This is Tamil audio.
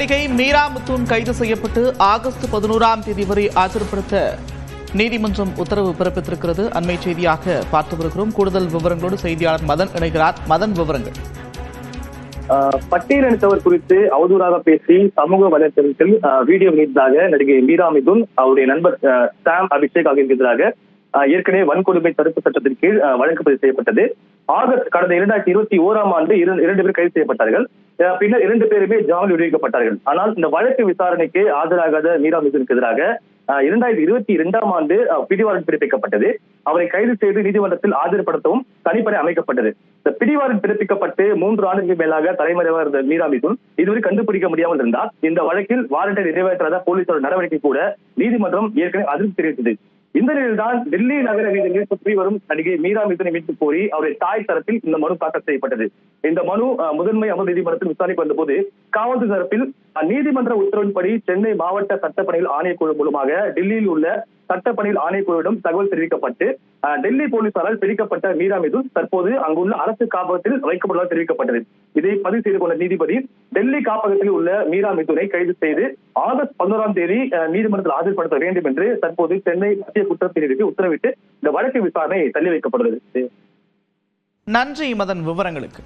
நடிகை மீரா மிதுன் கைது செய்யப்பட்டு ஆகஸ்ட் 11ஆம் தேதி வரை ஆஜர்படுத்த நீதிமன்றம் உத்தரவு பிறப்பித்திருக்கிறது. அண்மை செய்தியாக பார்த்து வருகிறோம். கூடுதல் விவரங்களோடு செய்தியாளர் மதன் இணைகிறார். மதன், விவரங்கள். பட்டியலினத்தவர் குறித்து அவதூறாக பேசி சமூக வலைதளத்தில் வீடியோ வெளியிட்டதாக நடிகை மீரா மிதுன் அவருடைய நண்பர் சாம் அபிஷேக் ஆகியோருக்கு எதிராக ஏற்கனவே வன்கொடுமை தடுப்பு சட்டத்தின் கீழ் வழக்கு பதிவு செய்யப்பட்டது. ஆகஸ்ட் கடந்த 2021ஆம் ஆண்டு இரண்டு பேர் கைது செய்யப்பட்டார்கள். பின்னர் 2 பேருமே ஜாமீன் விடுவிக்கப்பட்டார்கள். ஆனால் இந்த வழக்கு விசாரணைக்கு ஆஜராகாத மீரா மிதுனுக்கு எதிராக 2022ஆம் ஆண்டு பிடிவாரண்ட் பிறப்பிக்கப்பட்டது. அவரை கைது செய்து நீதிமன்றத்தில் ஆஜர்படுத்தவும் தனிப்படை அமைக்கப்பட்டது. இந்த பிடிவாரண்ட் பிறப்பிக்கப்பட்டு 3 ஆண்டுகளுக்கு மேலாக தலைமறைவாக இருந்த மீரா மிதுன் இதுவரை கண்டுபிடிக்க முடியாமல் இருந்தார். இந்த வழக்கில் வாரண்டை நிறைவேற்றாத போலீசார நடவடிக்கை கூட நீதிமன்றம் ஏற்கனவே அதிர்ச்சி தெரிவித்தது. இந்த நிலையில்தான் டெல்லி நகர வீதிகளில் சுற்றி வரும் நடிகை மீரா மிதுனை மீட்பு கோரி அவருடைய தாய் தரப்பில் இந்த மனு தாக்கல் செய்யப்பட்டது. இந்த மனு முதன்மை அமர்வு நீதிமன்றத்தில் விசாரணைக்கு வந்தபோது காவல்துறை தரப்பில் நீதிமன்ற உத்தரவின்படி சென்னை மாவட்ட சட்டப்பணிகள் ஆணையக்குழு மூலமாக டெல்லியில் உள்ள சட்டப்பணிகள் ஆணையக்குழுவிடம் தகவல் தெரிவிக்கப்பட்டு டெல்லி போலீசாரால் பிடிக்கப்பட்ட மீரா மிதுன் தற்போது அங்குள்ள அரசு காப்பகத்தில் வைக்கப்படுவதாக தெரிவிக்கப்பட்டது. இதை பதிவு செய்து கொண்ட நீதிபதி டெல்லி காப்பகத்தில் உள்ள மீரா மிதுனை கைது செய்து ஆகஸ்ட் 11ஆம் தேதி நீதிமன்றத்தில் ஆஜர்படுத்த வேண்டும் என்று தற்போது சென்னை மத்திய குற்றப்பிரிவுக்கு உத்தரவிட்டு இந்த வழக்கு விசாரணை தள்ளி வைக்கப்படுகிறது. நன்றி மதன், விவரங்களுக்கு.